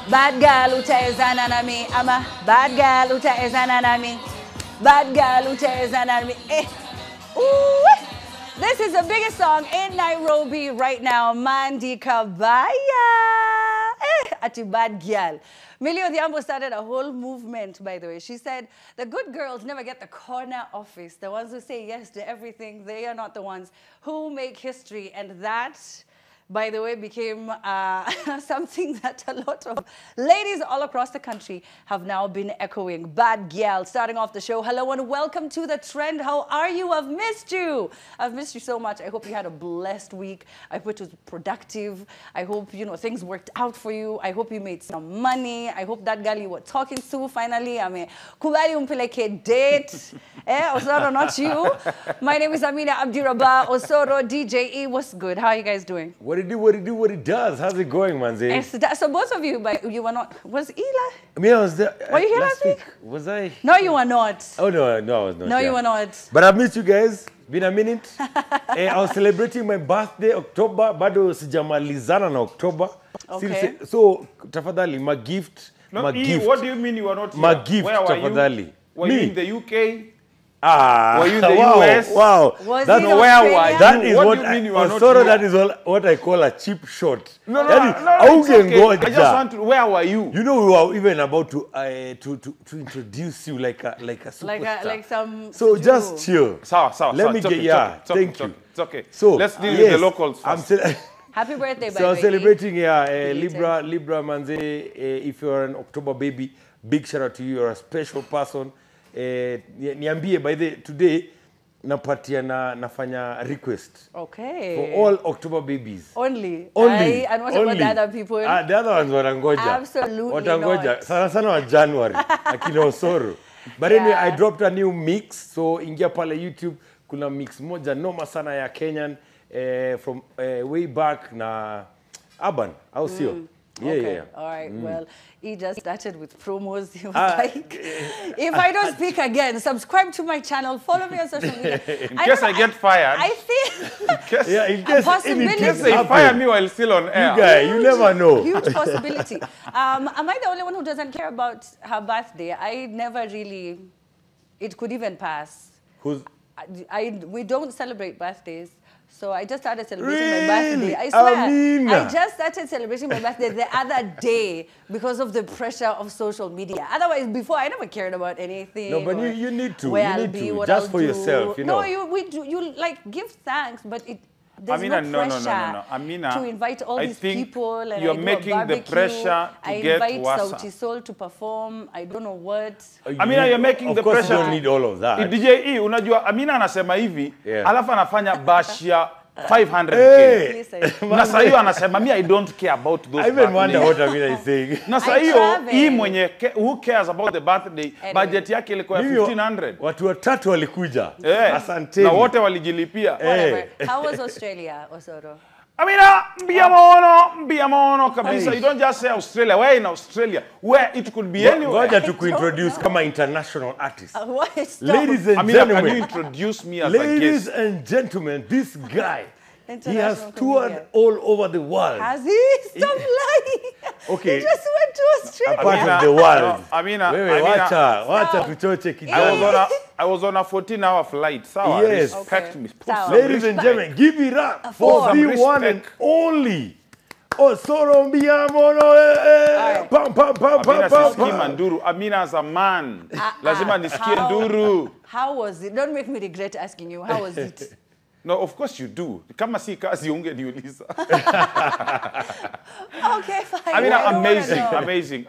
Bad girl utawezana nami. Ama bad girl utawezana nami. Bad girl utawezana nami. Ooh. This is the biggest song in Nairobi right now. Mandi Kabaya. Ati bad girl. Millie Odhiambo started a whole movement, by the way. She said, the good girls never get the corner office. The ones who say yes to everything, they are not the ones who make history. And that, by the way, became something that a lot of ladies all across the country have now been echoing. Bad girl. Starting off the show, hello and welcome to The Trend. How are you? I've missed you. I've missed you so much. I hope you had a blessed week. I hope it was productive. I hope, you know, things worked out for you. I hope you made some money. I hope that girl you were talking to finally, kubali umpeleke date. Osoro, not you. My name is Amina Abdirabah. Osoro, DJE. What's good? How are you guys doing? What it does. How's it going, manze? So both of you, but you were not. Was Eli? I mean, I was there. Were you here last week? Was I? No, you were not. Oh, no, I was not. No, you were not. But I missed you guys. Been a minute. I was celebrating my birthday, October. Bado sijamalizana na October. Okay. So, tafadhali, my gift. No, my gift. What do you mean you were not here? My gift, Where were tafadhali. you? Were you in the UK? Ah, were you in the wow, US? Wow. Was That's it where Australia? that is what do you mean you are not sorry, here? that is what I call a cheap shot. No, it's okay. go I just want to, where were you? You know, we were even about to introduce you like a superstar. Like some. So just chill. Sawa. Let me get thank you. It's okay. So let's deal with the locals first. Happy birthday, by the way. So I'm celebrating Libra Manze. If you're an October baby, big shout out to you. You're a special person. Niambie by the today napatia nafanya request. Okay. For all October babies. Only. And what only. about the other people? The other ones watangoja. Absolutely watangoja. not. Sana wa January. Akina Osoro. But anyway, I dropped a new mix. So ingia pale YouTube kuna mix moja noma sana ya Kenyan from way back na Urban. How sio? Yeah. All right. Well, he just started with promos. He was like, if I don't speak again, subscribe to my channel, follow me on social media. In case I get fired. I think in case they fire me while still on air. You never know. Huge possibility. Am I the only one who doesn't care about her birthday? I never really, it could even pass. We don't celebrate birthdays. So I just started celebrating my birthday. I swear. I just started celebrating my birthday the other day because of the pressure of social media. Otherwise, before, I never cared about anything. No, but you need to. Where you I'll need be, to. what Just I'll for do. yourself, you know. No, you like give thanks, but there's Amina, no pressure no. Amina, to invite all these people. And you're I do making a barbecue. the pressure to I get invite Wasa. Sauti Sol to perform. I don't know what. Amina, you're making the pressure. Of course, you don't need all of that. DJE, unajua, Amina anasema hivi, alafu anafanya bash ya 500K. Na saa hiyo anasema, I don't care about those I even wonder what Amina is saying. Na saa hiyo, hii mwenye, who cares about the birthday, budget yake ilikuwa 1,500. Watu watatu walikuja. Asanteni. Na wote walijilipia. How was Australia, Osoro? Amina, mbiamono kabisa. You don't just say Australia. Where in Australia? Where it could be anywhere. Ngoja to introduce kama international artist. Ladies and Amina, gentlemen. Can you introduce me as a guest? Ladies and gentlemen, this guy, he has toured all over the world. Has he? Stop lying. Okay. He just went to Australia. Apart of the world. Amina, wacha tuchoche kidogo. I was on a 14-hour flight. Sawa, yes. Respect me. Ladies and gentlemen, give it up for the one and only. Osoro mbiamono. Nduru. Amina as a man. Lazima nisikie nduru. How was it? Don't make me regret asking you. How was it? No, of course you do. Kama si kazi ungeniuliza. Okay, fine. I mean, amazing.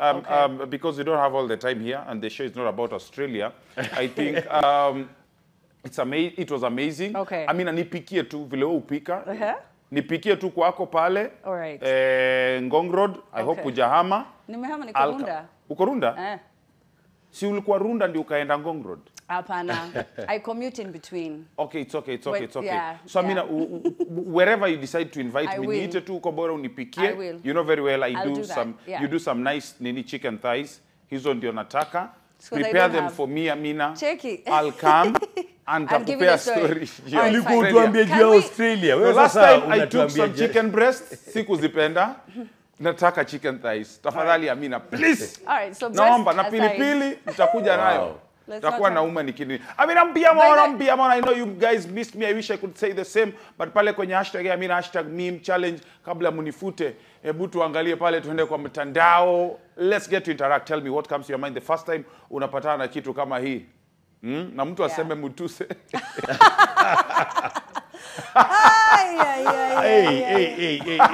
Because we don't have all the time here, and the show is not about Australia. I think it was amazing. Okay. I mean, nipikie tu vile upika. Nipikie tu kwako pale. All right. Ngong Road. I hope ujahama. Nimehama niko Runda. Uko Runda? Si ulikuwa Runda ndio ukaenda Ngong Road? Apana. I commute in between. Okay, it's okay. Yeah, so, Amina, wherever you decide to invite me, niite tu uko bora unipikie. I will. You know very well I'll do some, you do some nice chicken thighs. Hizo ndio nataka. So prepare them for me, Amina. Check it. I'll come and prepare a story. Ulikuwa tuambie juu ya Australia. Last time I took some chicken breast, sikuzipenda. Nataka chicken thighs. Tafadhali Amina, please. All right, so naomba na breast pilipili nitakuja nayo. Takuwa na uma nikini. Amina mpia mwana. I know you guys missed me. I wish I could say the same. But pale kwenye hashtag Amina hashtag meme challenge kabla munifute. Hebu tuangalie pale tuende kwa mtandao. Let's get to interact. Tell me what comes to your mind the first time unapatana na kitu kama hii. Na mtu aseme mutuse.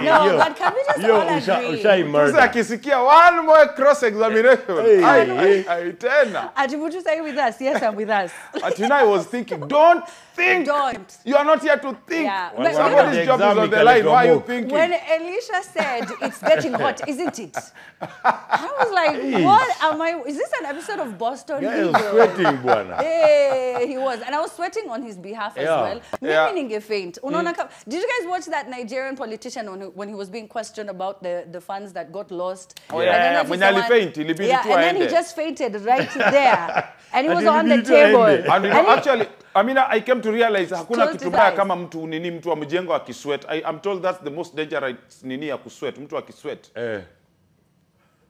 No, but can we just all agree? Mutuse akisikia one more cross examination. Ay, tena. Ati would you say with us? Yes, I'm with us. Atina, I was thinking, don't think. Don't. You are not here to think. Yeah. Somebody's job is on the line. Why are you thinking? When Elisha said, it's getting hot, isn't it? I was like, what am I? Is this an episode of Boston? Yeah, he was sweating, bwana. Hey, he was. And I was sweating on his behalf as well. Maybe faint. Did you guys watch that Nigerian politician when he was being questioned about the funds that got lost? Oh, yeah. When he fainted, and then he just fainted right there. And he was on the table. And you know, actually, I mean, I came to realize hakuna kitu mbaya kama mtu wa mjengo akisweat. I'm told that's the most dangerous nini ya kusweat, mtu akisweat.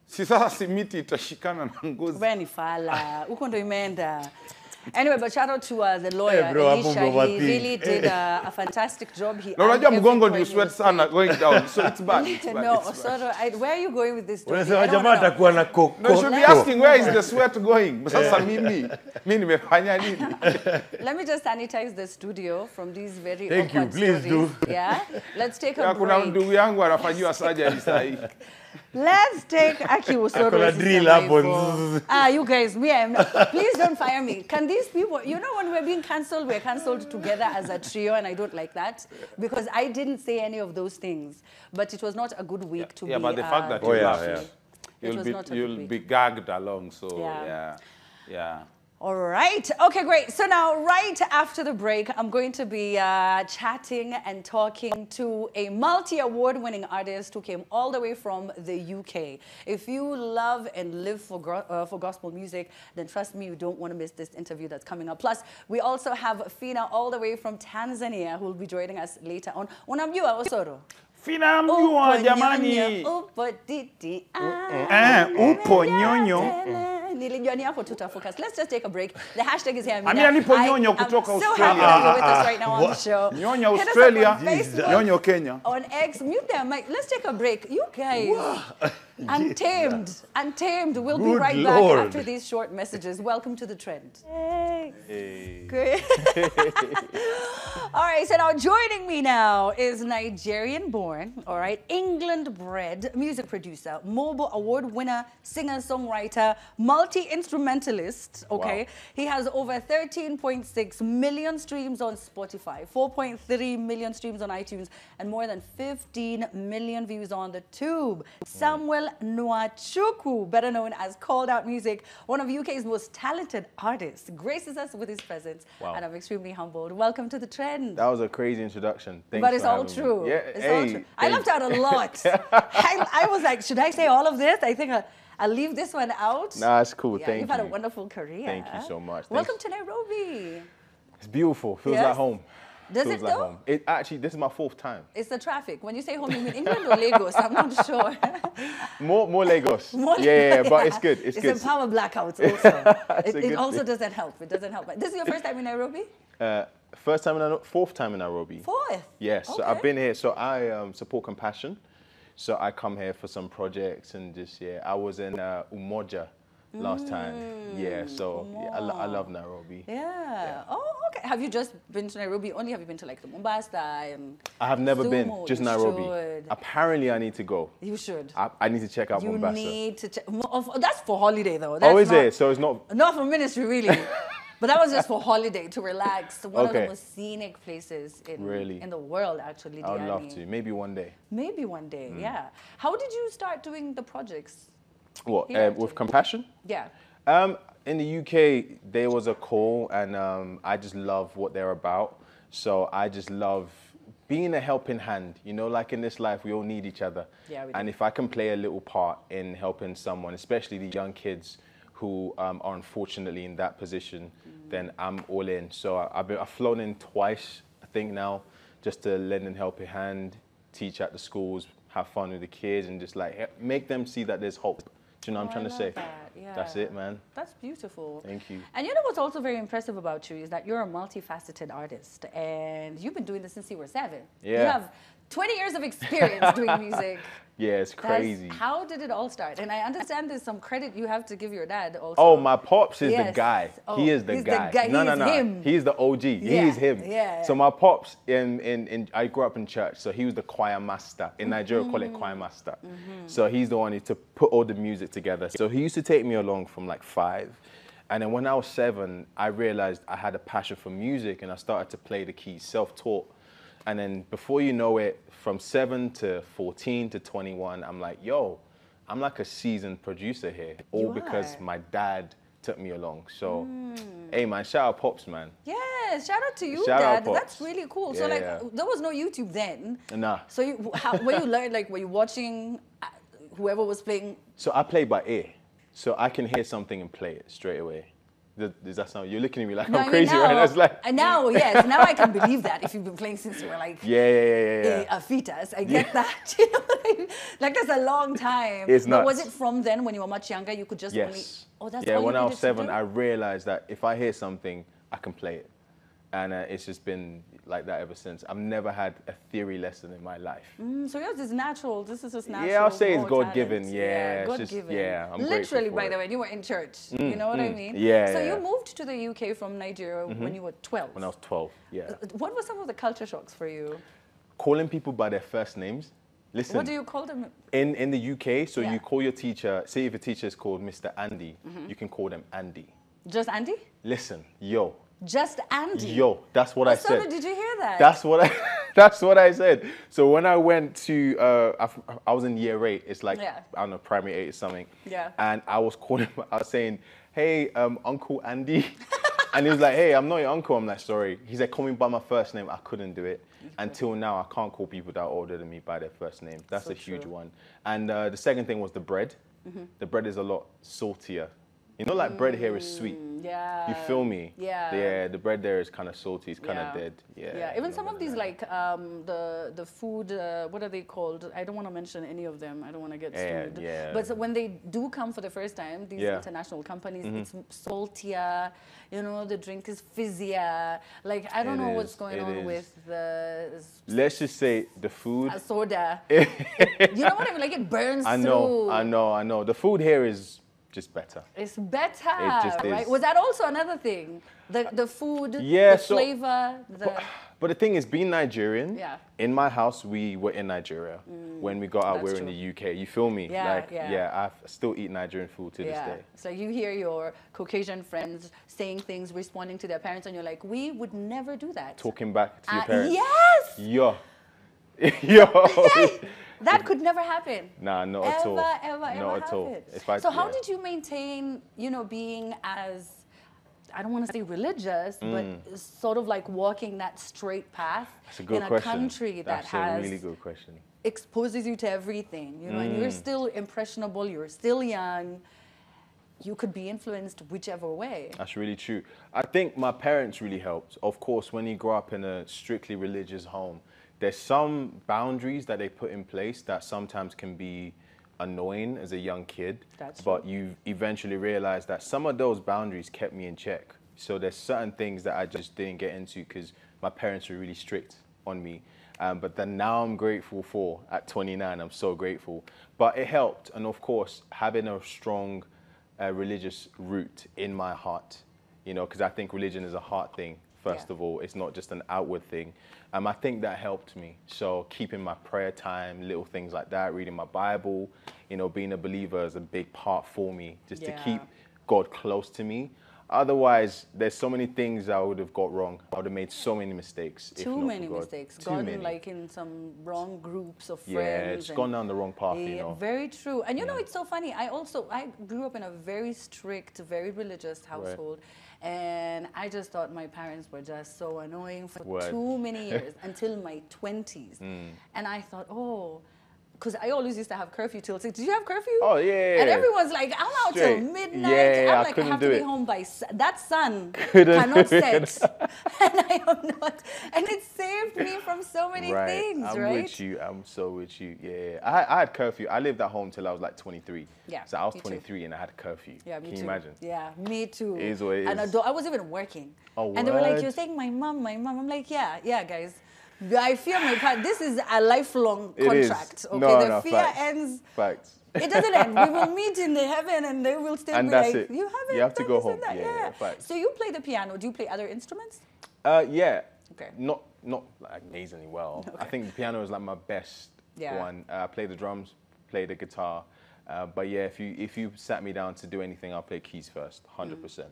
Si sasa simiti itashikana na ngozi. Beni fala, uko ndo imeenda. Anyway, but shout out to the lawyer, Elisha. He really did a fantastic job. No, unajua mgongo ndio sweat sana going down, so it's bad. No, where are you going with this story? Unasema jamaa atakuwa na koko. No, you should be asking where is the sweat going. Sasa mimi nimefanya nini? Let me just sanitize the studio from these very Thank you, please stories. do. Yeah, let's take a break. Kuna ndugu yangu anafanyiwa surgery sasa hii. Let's take Aki Usoro. Drill happens. You guys, please don't fire me. Can these people, you know, when we're being cancelled, we're cancelled together as a trio, and I don't like that because I didn't say any of those things. But it was not a good week to be. Yeah, but the fact that you'll be gagged along, so yeah. All right. Okay, great. So now, right after the break, I'm going to be chatting and talking to a multi-award-winning artist who came all the way from the UK. If you love and live for gospel music, then trust me, you don't want to miss this interview that's coming up. Plus, we also have Fina all the way from Tanzania who will be joining us later on. Unamjua Osoro? Fina mjua jamani. Upo titi. Upo nyonyo. Let's just take a break. The hashtag is here. Amina nipo nyonyo kutoka Australia. So happy that you're with us right now on the show. Nyonyo Australia, nyonyo Kenya. On X, mute them, Mike. Let's take a break. You guys, Untamed. We'll be right back after these short messages. Welcome to the trend. Hey. Great. All right, so now joining me now is Nigerian-born, all right, England-bred music producer, Mobile Award winner, singer-songwriter, multi-instrumentalist, okay? Wow. He has over 13.6 million streams on Spotify, 4.3 million streams on iTunes, and more than 15 million views on the Tube. Samuel Nwachukwu, better known as CalledOut Music, one of UK's most talented artists, graces us with his presence, and I'm extremely humbled. Welcome to the trend. That was a crazy introduction. Thanks but it's all true. Me. Yeah, it's all true. I left out a lot. I was like, should I say all of this? I think I'll leave this one out. Nah, it's cool. Yeah, Thank you. You've had a wonderful career. Thank you so much. Welcome to Nairobi. It's beautiful. Feels like home. Does it though? Home. It actually, this is my 4th time. It's the traffic. When you say home, you mean England or Lagos? I'm not sure. More Lagos. Yeah, but it's good. It's good. It's a power blackouts also. it also doesn't help. It doesn't help. This is your first time in Nairobi? First time in Nairobi, 4th time in Nairobi. 4th? Yes. Okay. So I've been here. So I support Compassion. So I come here for some projects and just, I was in Umoja last time. Yeah, so I love Nairobi. Yeah. Oh, okay. Have you just been to Nairobi? Only have you been to like the Mombasa and I have never been, just Nairobi. Should. Apparently I need to go. You should. I need to check out Mombasa. You need to check. That's for holiday though. That's is it? So it's not... Not for ministry really. But that was just for holiday, to relax. One of the most scenic places in the world, actually. I would love to. Maybe one day. Maybe one day, yeah. How did you start doing the projects? What, with Compassion? Yeah. In the UK, there was a call, and I just love what they're about. So I just love being a helping hand. You know, like in this life, we all need each other. Yeah, we do. And if I can play a little part in helping someone, especially the young kids who are unfortunately in that position, then I'm all in. So I've flown in twice, I think now, just to lend a helping hand, teach at the schools, have fun with the kids, and just like make them see that there's hope. Do you know what I'm trying to say? That. Yeah. That's it, man. That's beautiful. Thank you. And you know what's also very impressive about you is that you're a multifaceted artist, and you've been doing this since you were 7. Yeah. You have 20 years of experience doing music. Yeah, it's crazy. How did it all start? And I understand there's some credit you have to give your dad also. Oh, my pops is the Yes. guy. Oh, He is the he's the guy. guy. No, He's him. He's the OG. Yeah, He's him. yeah. So my pops, I grew up in church, so he was the choir master. In Nigeria, we call it choir master. So he's the one who to put all the music together. So he used to take me along from like 5. And then when I was 7, I realized I had a passion for music, and I started to play the keys, self-taught. And then before you know it, from 7 to 14 to 21, I'm like, yo, I'm like a seasoned producer here, all because my dad took me along. So, hey man, shout out Pops, man. Yeah, shout out to you, Shout out Dad. Pops. That's really cool. So like, there was no YouTube then. Nah. So when you learned, like, were you watching whoever was playing? So I play by ear. So I can hear something and play it straight away. Does that sound? You're looking at me like I'm crazy right now. It's like now, yes, now I can believe that if you've been playing since you were like yeah. a fetus. I get that. You know what I mean? Like that's a long time. It's but nuts. was it from then when you were much younger you could just only? Oh, that's all when you I needed was to 7, do? I realized that if I hear something, I can play it, and it's just been like that ever since. I've never had a theory lesson in my life. So yours is natural. This is just natural. Yeah, I'll say it's raw God-given. talent. Yeah, it's God-given. just, yeah, I'm literally, grateful for by it. the way, you were in church. You know what I mean? Yeah, So yeah. you moved to the UK from Nigeria when you were 12. When I was 12, yeah. What were some of the culture shocks for you? Calling people by their first names. Listen. What do you call them? In the UK, so Yeah. you call your teacher, say if a teacher is called Mr. Andy, you can call them Andy. Just Andy? Listen, yo, Just Andy. Yo, that's what I said. So did you hear that? That's what I said. So when I went to, I was in year 8. It's like, Yeah. I don't know, primary 8 or something. Yeah. And I was calling, I was saying, hey, Uncle Andy. And he was like, hey, I'm not your uncle. I'm like, sorry. He said, call me by my first name. I couldn't do it. Until now, I can't call people that are older than me by their first name. That's So a huge true. one. And the second thing was the bread. The bread is a lot saltier. You know, like bread here is sweet. Yeah. You feel me? Yeah. Yeah, the bread there is kind of salty. It's kind of Yeah. dead. Yeah. Yeah, even some of these like the food, what are they called? I don't want to mention any of them. I don't want to get sued. Yeah. But so when they do come for the first time, these Yeah. international companies, it's saltier. You know, the drink is fizzier. Like I don't It know is, what's going it on is. with the Let's just say the food. soda. You know what I mean? Like it burns I through. know. The food here is just better. It's better, It just right? is. Was that also another thing? The food, Yeah, the so- flavor, the But the thing is, being Nigerian, Yeah. in my house, we were in Nigeria. When we got out, That's we were in true. the UK. You feel me? Yeah, like, yeah. I still eat Nigerian food to this day. So you hear your Caucasian friends saying things, responding to their parents, and you're like, we would never do that. Talking back to your parents. Yes! Yo. Yo. That could never happen. Nah, not at all. Ever Not at all. happen. If I- So how yeah. did you maintain, you know, being as, I don't want to say religious, but sort of like walking that straight path That's a good in a question. country that That's has a really good question. exposes you to everything, you know, and you're still impressionable, you're still young. You could be influenced whichever way. That's really true. I think my parents really helped. Of course, when you grow up in a strictly religious home, there's some boundaries that they put in place that sometimes can be annoying as a young kid. That's but you eventually realize that some of those boundaries kept me in check. So there's certain things that I just didn't get into because my parents were really strict on me. But then now I'm grateful for, at 29, I'm so grateful. But it helped. And of course, having a strong religious root in my heart, you know, because I think religion is a heart thing. First of all, it's not just an outward thing. I think that helped me. So keeping my prayer time, little things like that, reading my Bible, you know, being a believer is a big part for me, just to keep God close to me. Otherwise, there's so many things I would have got wrong. I would have made so many mistakes. if Too not for many God. mistakes. Too Gotten many. like in some wrong groups of Yeah, friends. it's and- gone down the wrong path, you know. Very true. And you know, it's so funny. I grew up in a very strict, very religious household. And I just thought my parents were just so annoying for Word. too many years until my 20s. And I thought, oh, because I always used to have curfew till 6. Did you have curfew? Oh, yeah. And everyone's like, I'm out till Straight. midnight. Yeah, I'm I like, I couldn't have do to be it. home by that sun Couldn't. cannot set, and I am not. And it saved me from so many things, I'm right? with you. I'm so with you. Yeah. I had curfew. I lived at home till I was like 23. Yeah, So I was me 23 and I had curfew. Yeah, me Can too. you imagine? Yeah, me too. It is what it And is. I was even working. Oh, and they were like, what? you're saying my mom, my mom. I'm like, yeah, guys. I fear my part. This is a lifelong It is. contract. Okay, No, the no, fear facts. ends. Facts. It doesn't end. We will meet in the heaven, and they will still And be that's like, it. you haven't. You have to done go this home. and that." Yeah, facts. So you play the piano. Do you play other instruments? Yeah. Okay. Not like amazingly well. Okay. I think the piano is like my best Yeah. one. I play the drums, play the guitar. But yeah, if you sat me down to do anything, I'll play keys first, 100%.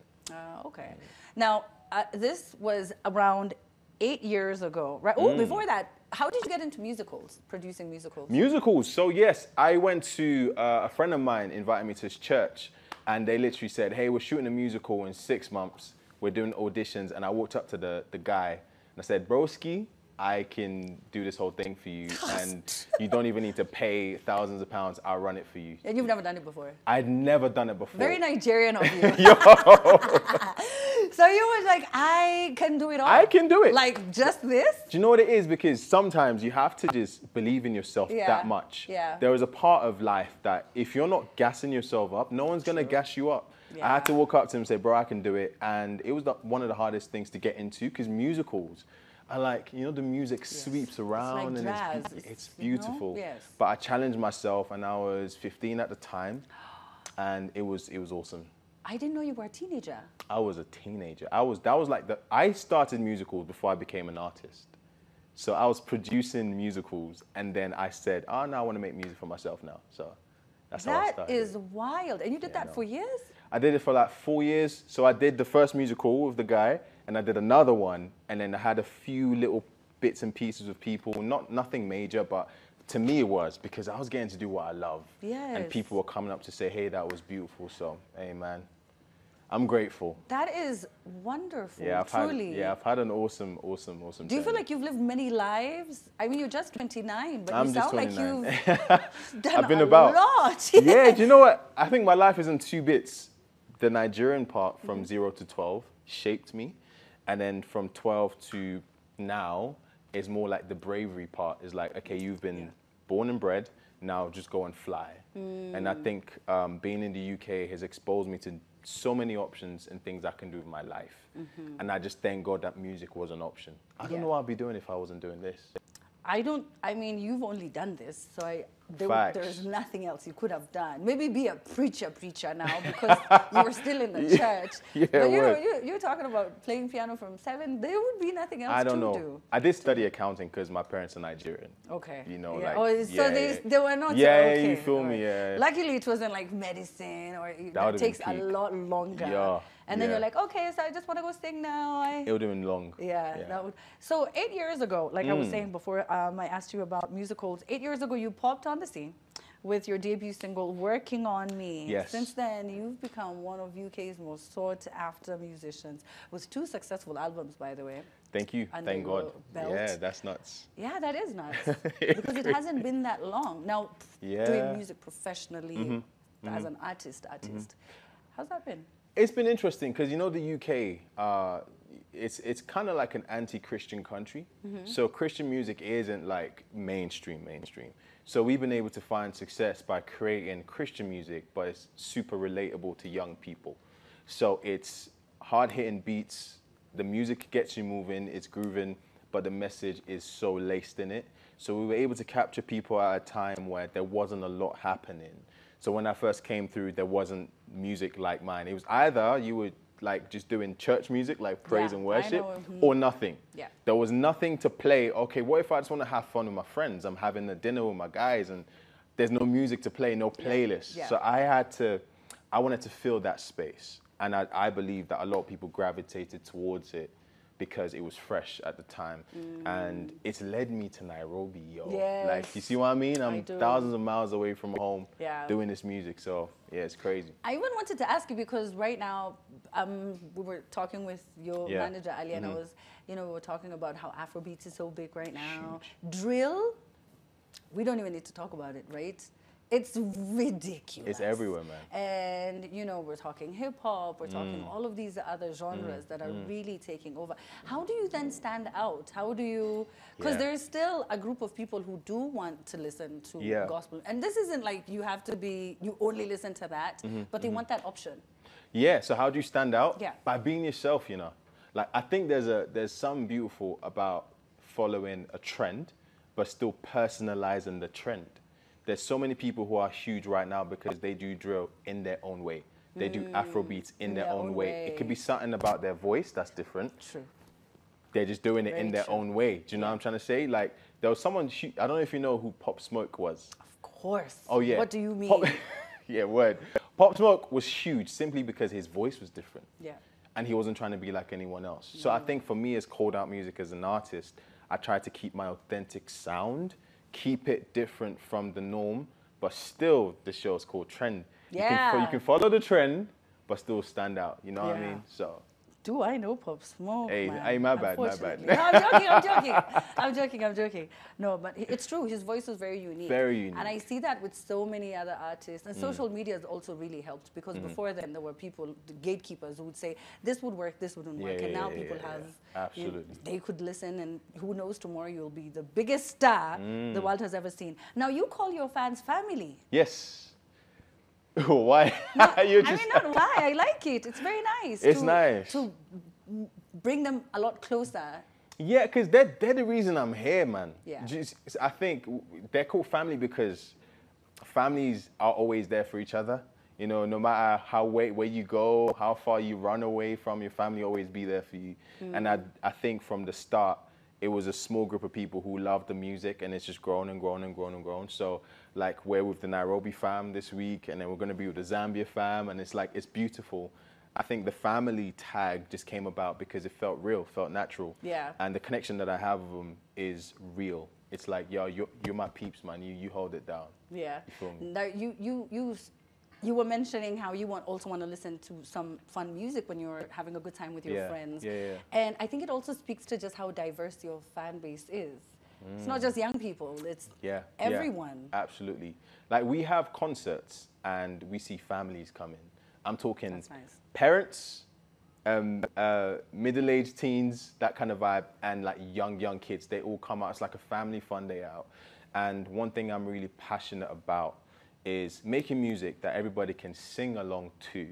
Okay. Now, this was around 8 years ago, right? Oh, before that, how did you get into musicals, producing musicals? Musicals. So yes, I went to a friend of mine invited me to his church, and they literally said, "Hey, we're shooting a musical in 6 months. We're doing auditions." And I walked up to the guy and I said, "Broski, I can do this whole thing for you, and you don't even need to pay thousands of pounds. I'll run it for you." And you've never done it before? I'd never done it before. Very Nigerian of you. So you were like, I can do it all. I can do it. Like just this? Do you know what it is? Because sometimes you have to just believe in yourself Yeah, that much. yeah. There is a part of life that if you're not gassing yourself up, no one's going to gas you up. Yeah. I had to walk up to him and say, "Bro, I can do it." And it was one of the hardest things to get into because musicals are like, you know, the music sweeps around like and jazz, it's you know? beautiful. Yes. But I challenged myself and I was 15 at the time and it was awesome. I didn't know you were a teenager. I was a teenager. I started musicals before I became an artist. So I was producing musicals and then I said, "Oh, now I want to make music for myself now." So that's how I That started. is wild. And you did that for years? I did it for like 4 years. So I did the first musical with the guy and I did another one and then I had a few little bits and pieces with people, nothing major, but to me it was because I was getting to do what I love. Yes. And people were coming up to say, "Hey, that was beautiful." So, hey man, I'm grateful. That is wonderful, Yeah, truly. I've had an awesome Do you feel journey. like you've lived many lives? I mean, you're just 29, but I'm you just sound like 29. you've done I've been a about. lot. Yeah, do you know what? I think my life is in 2 bits. The Nigerian part from Mm-hmm. 0 to 12 shaped me. And then from 12 to now is more like the bravery part. Is like, okay, you've been born and bred, now just go and fly. And I think being in the UK has exposed me to so many options and things I can do with my life. And I just thank God that music was an option. I don't know what I'd be doing if I wasn't doing this. I mean, you've only done this, so Facts. there's nothing else you could have done. Maybe be a preacher now because you were still in the church. Yeah, but you know, word. you're talking about playing piano from 7. There would be nothing else I don't to know. do. I did study accounting because my parents are Nigerian. Okay. You know, yeah. like, Oh, so yeah, they were not. Yeah, okay. you feel all me, yeah. Luckily, it wasn't like medicine that would've takes been a peak. lot longer. Yeah, And then yeah. you're like, okay, so I just want to go sing now. It would have been long. Yeah, that would. So 8 years ago, like I was saying before, I asked you about musicals. 8 years ago, you popped on the scene with your debut single, "Working on Me." Yes. Since then, you've become one of UK's most sought-after musicians, with 2 successful albums, by the way. Thank you. Under Thank your God. belt. Yeah, that's nuts. Yeah, that is nuts because it hasn't been that long now. Yeah. Doing music professionally as an artist. How's that been? It's been interesting because you know the UK, it's kind of like an anti-Christian country. So Christian music isn't like mainstream. So we've been able to find success by creating Christian music, but it's super relatable to young people. So it's hard-hitting beats. The music gets you moving. It's grooving, but the message is so laced in it. So we were able to capture people at a time where there wasn't a lot happening. So when I first came through, there wasn't music like mine. It was either you were like just doing church music, like praise Yeah, and I worship, know. or nothing. Yeah. There was nothing to play. Okay, what if I just want to have fun with my friends? I'm having a dinner with my guys and there's no music to play, no playlist. Yeah. So I wanted to fill that space. And I believe that a lot of people gravitated towards it because it was fresh at the time. And it's led me to Nairobi, yo. Yes. Like, you see what I mean? I I'm do. thousands of miles away from home Yeah. doing this music. So, yeah, it's crazy. I even wanted to ask you because right now we were talking with your Yeah. manager Ali, and we were talking about how Afrobeats is so big right now. Drill we don't even need to talk about it, right? It's ridiculous. It's everywhere, man. And, you know, we're talking hip hop, we're talking all of these other genres that are really taking over. How do you then stand out? How do you, because there's still a group of people who do want to listen to gospel. And this isn't like you have to be, you only listen to that, but they want that option. Yeah, so how do you stand out? Yeah. By being yourself, you know. Like, I think there's something beautiful about following a trend, but still personalizing the trend. There's so many people who are huge right now because they do drill in their own way. They do Afro beats in their own way. It could be something about their voice that's different. True. They're just doing it in their own way. Do you know what I'm trying to say? Like, there was someone, I don't know if you know who Pop Smoke was. Of course. Oh, yeah. What do you mean? Yeah, word. Pop Smoke was huge simply because his voice was different. Yeah. And he wasn't trying to be like anyone else. So I think for me as CalledOut Music as an artist, I try to keep my authentic sound, keep it different from the norm, but still the show is called Trend. Yeah. You can follow the trend, but still stand out. You know what I mean? So. Do I know Pop Smoke? Hey, man? hey, my bad, my bad. Unfortunately. No, I'm joking. No, but it's true. His voice was very unique. Very unique. And I see that with so many other artists. And social media has also really helped because before then there were people, the gatekeepers, who would say, this would work, this wouldn't work. And now people have, absolutely. They could listen, and who knows, tomorrow you'll be the biggest star the world has ever seen. Now, you call your fans family. Yes. Why? No, I mean, not why. I like it. It's very nice. It's nice. To bring them a lot closer. Yeah, because they're the reason I'm here, man. Yeah. I think they're called family because families are always there for each other. You know, no matter where you go, how far you run away from your family, always be there for you. And I think from the start, it was a small group of people who loved the music, and it's just grown and grown and grown and grown. So, like, we're with the Nairobi fam this week, and then we're going to be with the Zambia fam, and it's like, it's beautiful. I think the family tag just came about because it felt real, felt natural. Yeah. And the connection that I have with them is real. It's like, yo, you're my peeps, man. You hold it down. Yeah. You feel me? Now, you were mentioning how you also want to listen to some fun music when you're having a good time with your friends. Yeah. And I think it also speaks to just how diverse your fan base is. It's not just young people, it's everyone. Yeah, absolutely. Like, we have concerts and we see families coming. I'm talking That's nice. Parents, middle-aged teens, that kind of vibe, and like young kids. They all come out. It's like a family fun day out. And one thing I'm really passionate about is making music that everybody can sing along to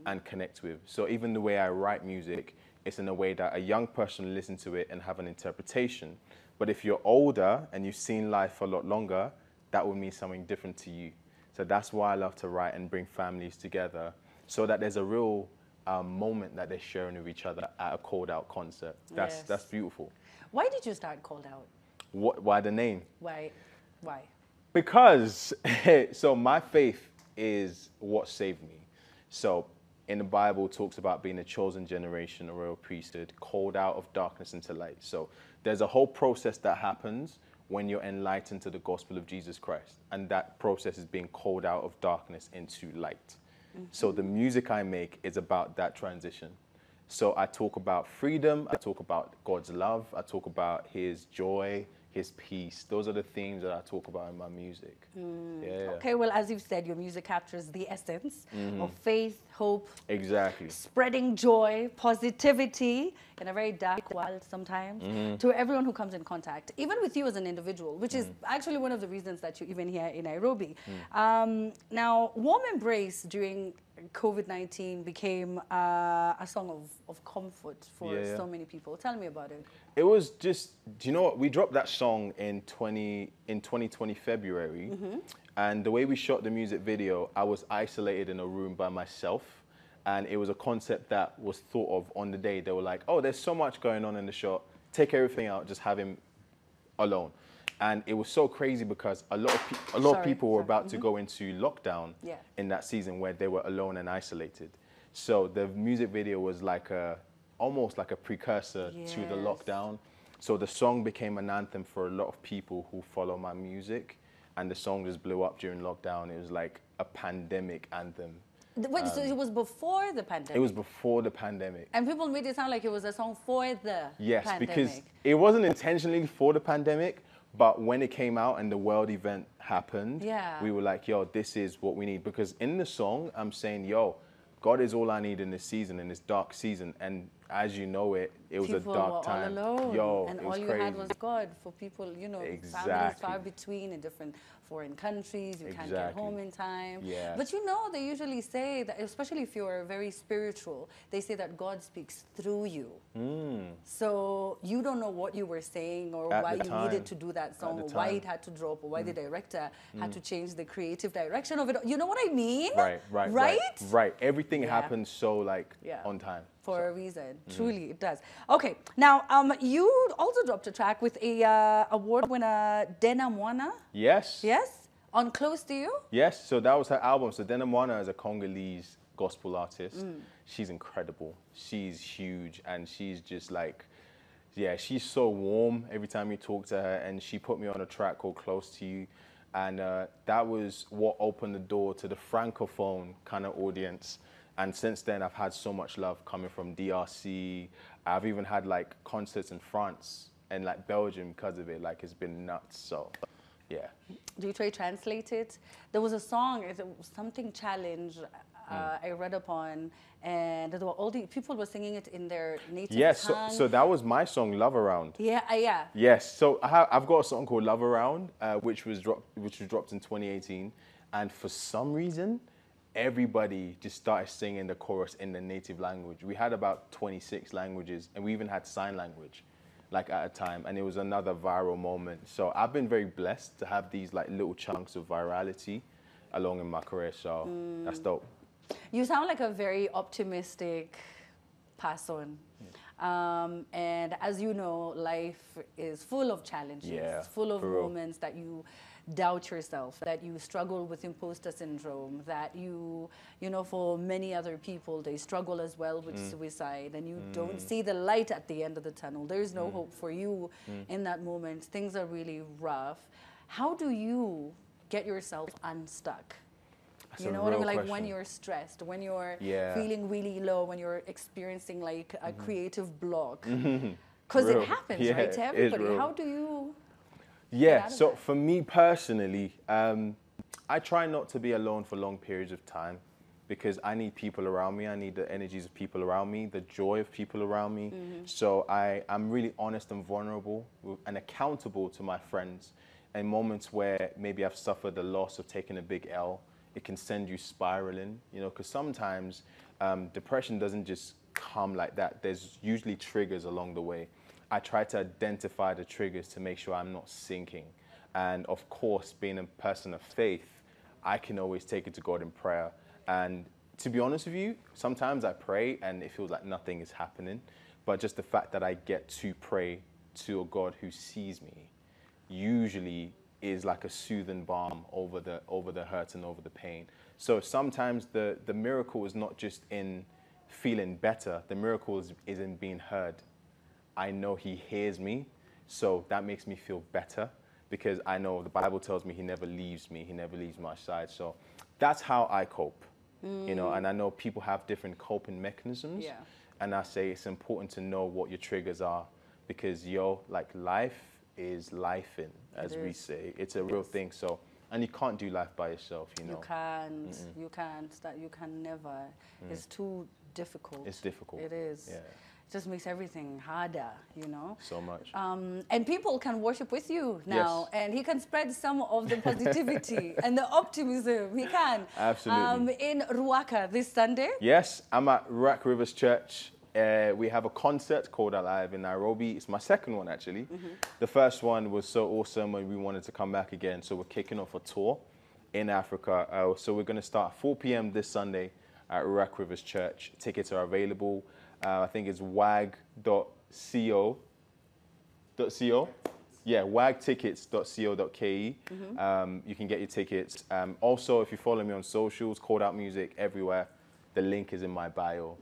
and connect with. So even the way I write music, it's in a way that a young person will listen to it and have an interpretation. But if you're older and you've seen life a lot longer, that will mean something different to you. So that's why I love to write and bring families together so that there's a real moment that they're sharing with each other at a CalledOut concert. That's beautiful. Why did you start CalledOut? Why the name? Why? Because, so my faith is what saved me. So in the Bible, it talks about being a chosen generation, a royal priesthood, called out of darkness into light. So there's a whole process that happens when you're enlightened to the gospel of Jesus Christ. And that process is being called out of darkness into light. So the music I make is about that transition. So I talk about freedom, I talk about God's love, I talk about his joy, his peace. Those are the themes that I talk about in my music. Okay, well, as you've said, your music captures the essence of faith, hope. Exactly. Spreading joy, positivity in a very dark world sometimes to everyone who comes in contact, even with you as an individual, which is actually one of the reasons that you're even here in Nairobi. Now, Warm Embrace during COVID-19 became a song of comfort for so many people. Tell me about it. It was just, do you know what? We dropped that song in 2020 February, and the way we shot the music video, I was isolated in a room by myself, and it was a concept that was thought of on the day. They were like, oh, there's so much going on in the shot, take everything out, just have him alone. And it was so crazy because a lot of people were about to go into lockdown in that season where they were alone and isolated. So the music video was like almost like a precursor to the lockdown. So the song became an anthem for a lot of people who follow my music, and the song just blew up during lockdown. It was like a pandemic anthem. Wait, so it was before the pandemic? It was before the pandemic. And people made it sound like it was a song for the pandemic. Yes, because it wasn't intentionally for the pandemic, But when it came out and the world event happened, Yeah. we were like, yo, this is what we need. Because in the song, I'm saying, yo, God is all I need in this season, in this dark season. And as you know it was People a dark were time. all alone, Yo, and it all was you crazy. had was God for people, you know, families Exactly. far between in different foreign countries. You can't get Exactly. home in time. Yeah. But you know, they usually say that, especially if you're very spiritual, they say that God speaks through you. So you don't know what you were saying or At why the you time. needed to do that song, the or why time. it had to drop, or why the director had to change the creative direction of it. You know what I mean? Right. Everything Yeah. happens so like Yeah. on time. For a reason. Truly, it does. Okay, now you also dropped a track with a award winner, Dena Mwana. Yes. Yes, on Close to You. Yes, so that was her album. So Dena Mwana is a Congolese gospel artist. She's incredible. She's huge, and she's just like, yeah, she's so warm every time you talk to her. And she put me on a track called Close to You. And that was what opened the door to the Francophone kind of audience. And since then, I've had so much love coming from DRC. I've even had like concerts in France and like Belgium because of it. Like, it's been nuts. So, yeah. Do you try to translate it? There was a song, it was something challenge I read upon, and there were all the people were singing it in their native Yes, tongue. so that was my song, Love Around. Yeah, yeah. Yes, so I've got a song called Love Around, which was dropped in 2018, and for some reason, everybody just started singing the chorus in the native language. We had about 26 languages, and we even had sign language, like at a time, and it was another viral moment. So I've been very blessed to have these like little chunks of virality along in my career. So that's dope. You sound like a very optimistic person. And as you know, life is full of challenges, Yeah, full of for real. moments that you doubt yourself, that you struggle with imposter syndrome, that you know, for many other people, they struggle as well with suicide, and you don't see the light at the end of the tunnel. There is no hope for you in that moment. Things are really rough. How do you get yourself unstuck? That's You a know what I real mean? Like when question. you're stressed, when you're Yeah. feeling really low, when you're experiencing like a creative block. Because Real. it happens, Yeah, right, to it is everybody. real. How do you Yeah, out of so that? for me personally, I try not to be alone for long periods of time because I need people around me. I need the energies of people around me, the joy of people around me. So I'm really honest and vulnerable and accountable to my friends in moments where maybe I've suffered the loss of taking a big L. It can send you spiraling, you know, because sometimes depression doesn't just come like that. There's usually triggers along the way. I try to identify the triggers to make sure I'm not sinking. And of course, being a person of faith, I can always take it to God in prayer. And to be honest with you, sometimes I pray and it feels like nothing is happening. But just the fact that I get to pray to a God who sees me usually is like a soothing balm over the hurt and over the pain. So sometimes the miracle is not just in feeling better, the miracle is in being heard. I know he hears me, so that makes me feel better because I know the Bible tells me he never leaves me, he never leaves my side. So that's how I cope, you know, and I know people have different coping mechanisms. Yeah. And I say it's important to know what your triggers are because, like life is lifing, as we say. It's a real thing. So, and you can't do life by yourself, you know. You can never. It's too difficult. It's difficult. It is. Yeah. It just makes everything harder, you know. So much. And people can worship with you now, Yes. and he can spread some of the positivity and the optimism. He can. Absolutely. In Ruaka this Sunday. Yes, I'm at Rock Rivers Church. We have a concert called Alive in Nairobi. It's my second one, actually. The first one was so awesome and we wanted to come back again. So we're kicking off a tour in Africa. So we're going to start at 4 p.m. this Sunday at Rock Rivers Church. Tickets are available. I think it's wag.co. Yeah, wagtickets.co.ke. You can get your tickets. Also, if you follow me on socials, CalledOut Music everywhere. The link is in my bio.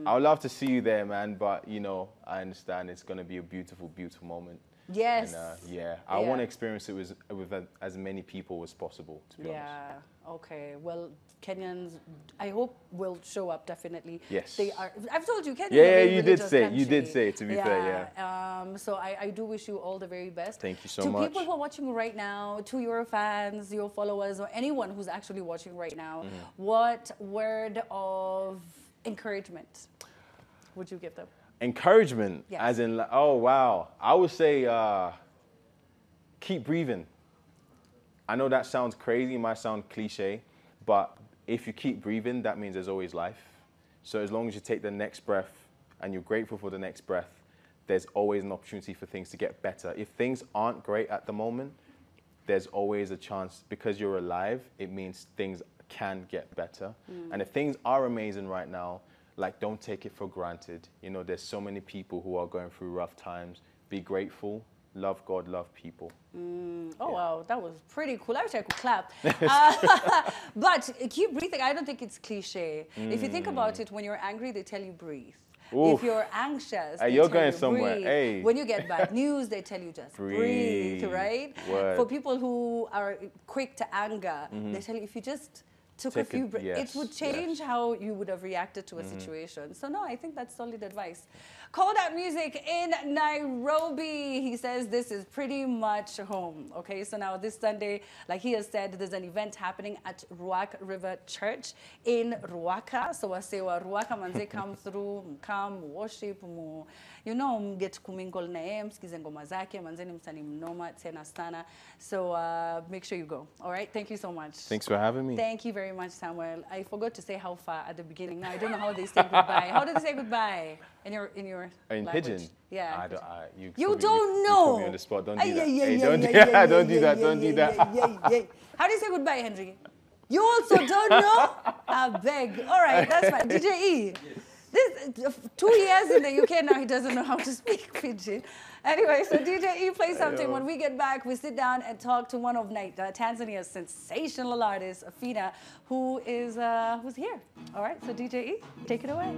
I would love to see you there, man, but, you know, I understand it's going to be a beautiful, beautiful moment. Yes. And, yeah, I want to experience it with as many people as possible, to be honest. Yeah. Okay. Well, Kenyans, I hope will show up definitely. Yes. They are. I've told you, Kenya. Yeah, you did say. You did say. To be fair, yeah. So I do wish you all the very best. Thank you so much. To much. people who are watching right now, to your fans, your followers, or anyone who's actually watching right now, what word of encouragement would you give them? Encouragement, Yes. as in, oh wow, I would say keep breathing. I know that sounds crazy, it might sound cliche, but if you keep breathing, that means there's always life. So as long as you take the next breath and you're grateful for the next breath, there's always an opportunity for things to get better. If things aren't great at the moment, there's always a chance. Because you're alive, it means things can get better. And if things are amazing right now, like, don't take it for granted. You know, there's so many people who are going through rough times. Be grateful, love God, love people. Oh, wow, that was pretty cool. I wish I could clap. But keep breathing. I don't think it's cliche. If you think about it, when you're angry, they tell you breathe. Oof. If you're anxious, they You're tell going you somewhere. breathe. Hey. When you get bad news, they tell you just breathe, right? Word. For people who are quick to anger, they tell you if you just took a few breaths, it would change how you would have reacted to a situation. So no, I think that's solid advice. CalledOut Music in Nairobi. He says this is pretty much home. Okay, so now this Sunday, like he has said, there's an event happening at Ruaka River Church in Ruaka. So I say, Ruaka manze come through, come worship, you know, get kumingle na yeye, msikize ngoma zake, manzeni msanii mnoma tena sana. So make sure you go. All right, thank you so much. Thanks for having me. Thank you very much, Samuel. I forgot to say how far at the beginning. Now I don't know how they say goodbye. How do they say goodbye in your in language? Pidgin? Yeah. You don't know. You put me on the spot. Don't do that. Hey, don't do that. Don't do that. Don't do that. How do you say goodbye, Henry? You also don't know? I beg. All right, that's fine. DJ E. This 2 years in the UK now, he doesn't know how to speak Pidgin. Anyway, so DJ E plays something. When we get back, we sit down and talk to one of Tanzania's sensational artists, Afina, who's here. All right, so DJ E, take it away.